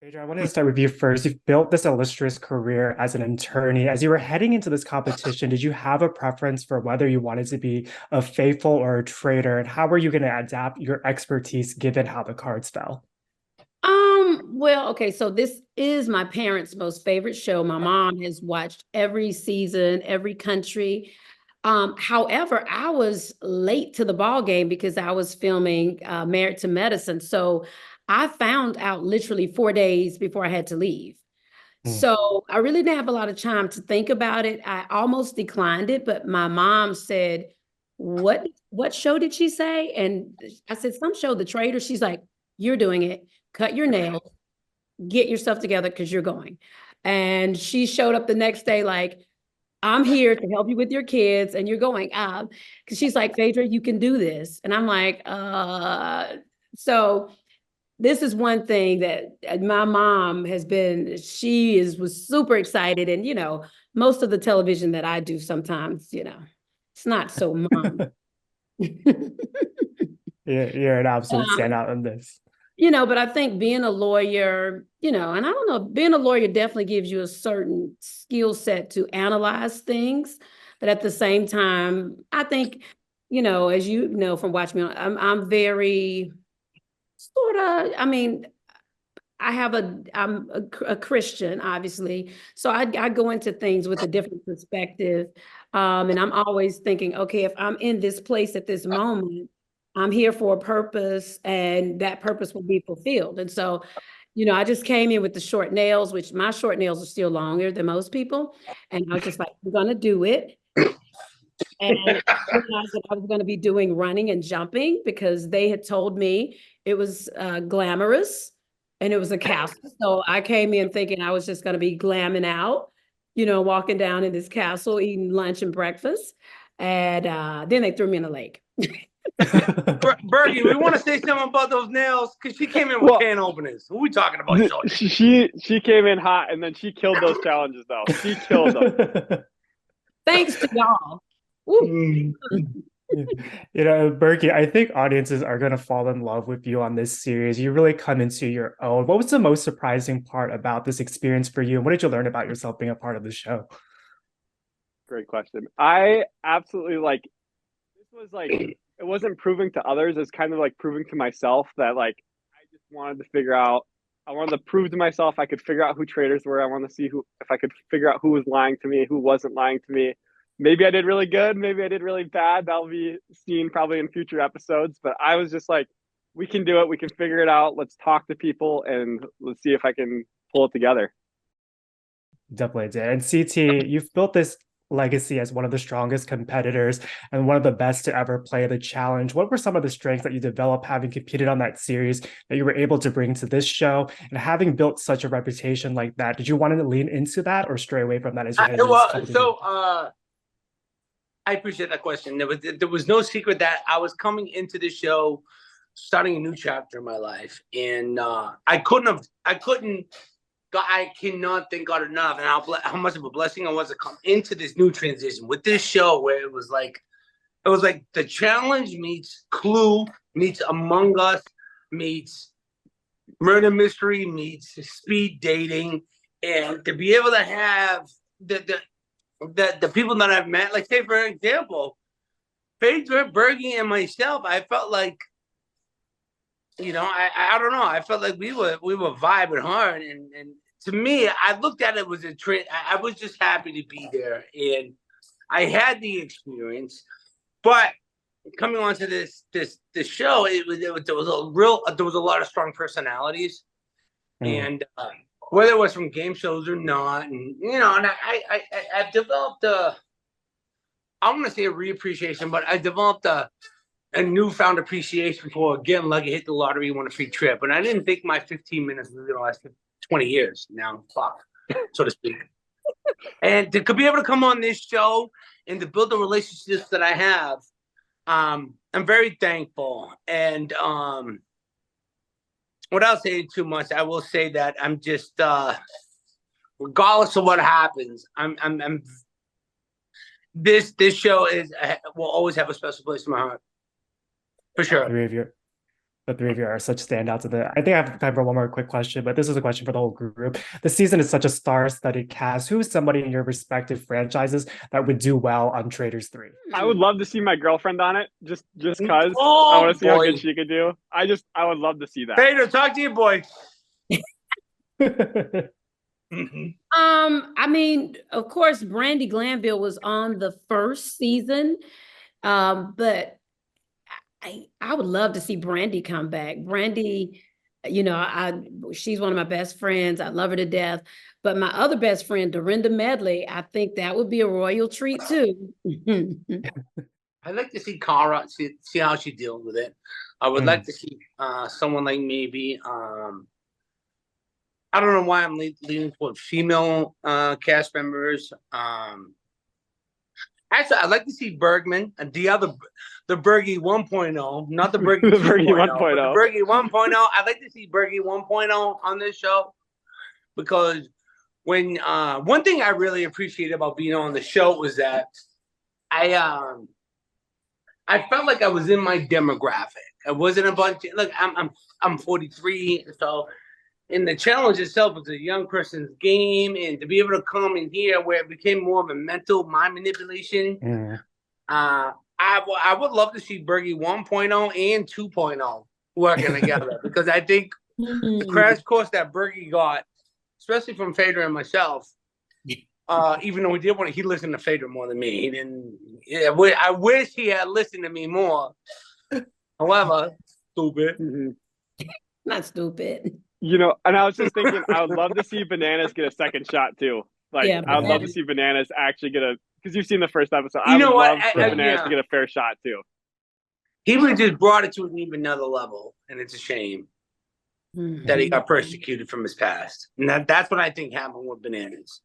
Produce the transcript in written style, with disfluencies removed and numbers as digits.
Phaedra, I wanted to start with you first. You've built this illustrious career as an attorney. As you were heading into this competition, did you have a preference for whether you wanted to be a faithful or a traitor? And how were you going to adapt your expertise given how the cards fell? Well, okay, so this is my parents' most favorite show. My mom has watched every season, every country. However, I was late to the ball game because I was filming Married to Medicine. So I found out literally 4 days before I had to leave. Hmm. So I really didn't have a lot of time to think about it. I almost declined it, but my mom said, "What show did she say?" And I said, "Some show, The Traitors." She's like, "You're doing it. Cut your nails, get yourself together because you're going." And she showed up the next day like, "I'm here to help you with your kids and you're going." Because she's like, "Phaedra, you can do this." And I'm like, so this is one thing that my mom has been, was super excited. And, most of the television that I do sometimes, it's not so mom. You're an absolute Um, standout in this. but I think being a lawyer, and I don't know, being a lawyer definitely gives you a certain skill set to analyze things. But at the same time, I think, as you know from watching me, I'm very sort of, I mean, I'm a Christian, obviously. So I go into things with a different perspective. And I'm always thinking, okay, if I'm in this place at this moment, I'm here for a purpose and that purpose will be fulfilled. And so, I just came in with the short nails, which my short nails are still longer than most people. And I was just like, we're going to do it. And I realized that I was going to be doing running and jumping because they had told me it was glamorous and it was a castle. So I came in thinking I was just going to be glamming out, walking down in this castle, eating lunch and breakfast. And then they threw me in the lake. Bergie, we want to say something about those nails because she came in with Well, can openers. Who are we talking about, Shorty? she came in hot and then she killed those challenges though. She killed them. Thanks to y'all. Woo. Mm. Berkey, I think audiences are going to fall in love with you on this series. You really come into your own. What was the most surprising part about this experience for you? And what did you learn about yourself being a part of the show? Great question. I absolutely this was it wasn't proving to others, it's kind of like proving to myself that I just wanted to figure out I wanted to prove to myself I could figure out who traitors were. I want to see who if I could figure out who was lying to me, who wasn't lying to me. Maybe I did really good, maybe I did really bad. That'll be seen probably in future episodes. But I was just like, we can do it, we can figure it out. Let's talk to people and let's see if I can pull it together. Definitely did. And CT, you've built this legacy as one of the strongest competitors and one of the best to ever play the challenge. What were some of the strengths that you developed having competed on that series that you were able to bring to this show? And having built such a reputation like that, did you want to lean into that or stray away from that as you headed into this competition? I appreciate that question. There was no secret that I was coming into the show, starting a new chapter in my life, and I cannot thank God enough, and how much of a blessing it was to come into this new transition with this show, where it was like the challenge meets Clue meets Among Us meets murder mystery meets speed dating, and to be able to have the people that I've met, like say for example, Phaedra, Bergie, and myself, I felt like I don't know. I felt like we were vibing hard, and to me, I looked at it was a trip. I was just happy to be there, and I had the experience. But coming onto this show, there was a lot of strong personalities, Mm. and whether it was from game shows or not, and I've developed I want to say a reappreciation, but I developed a newfound appreciation for getting lucky, hit the lottery, won a free trip. And I didn't think my 15 minutes was going to last 20 years now, fuck, so to speak. And to be able to come on this show and to build the relationships that I have, I'm very thankful. And without saying too much, I will say that I'm just, regardless of what happens, I'm this show will always have a special place in my heart. For sure. The three of you are such standouts of I think I have time for one more quick question, but this is a question for the whole group. The season is such a star-studded cast. Who is somebody in your respective franchises that would do well on Traitors 3? I would love to see my girlfriend on it, just cause Oh, I want to see how boy. good she could do. I would love to see that. Phaedra, talk to your boy. I mean, of course, Brandy Glanville was on the first season, but I would love to see Brandy come back. Brandy, you know, she's one of my best friends. I love her to death. But my other best friend, Dorinda Medley, I think that would be a royal treat too. I'd like to see Cara, see how she deals with it. I would like to see someone like maybe I don't know why I'm leaning toward female cast members. Actually, I'd like to see Bergman and the Bergie 1.0, not the Bergie 2.0, but the Bergie 1.0. I'd like to see Bergie 1.0 on this show because when one thing I really appreciated about being on the show was that I felt like I was in my demographic. I wasn't a bunch of, look, I'm 43, so. And the challenge itself was a young person's game, and to be able to come in here where it became more of a mental mind manipulation, I would love to see Bergie 1.0 and 2.0 working together because I think the crash course that Bergie got, especially from Phaedra and myself, even though he listened to Phaedra more than me. He didn't. Yeah, I wish he had listened to me more. However, stupid. Not stupid. You know, and I was just thinking, I would love to see Bananas get a second shot too. Like, yeah, I would love to see Bananas actually get because you've seen the first episode. I would love for Bananas to get a fair shot too. He would have just brought it to an even another level, and it's a shame that he got persecuted from his past. And that's what I think happened with Bananas.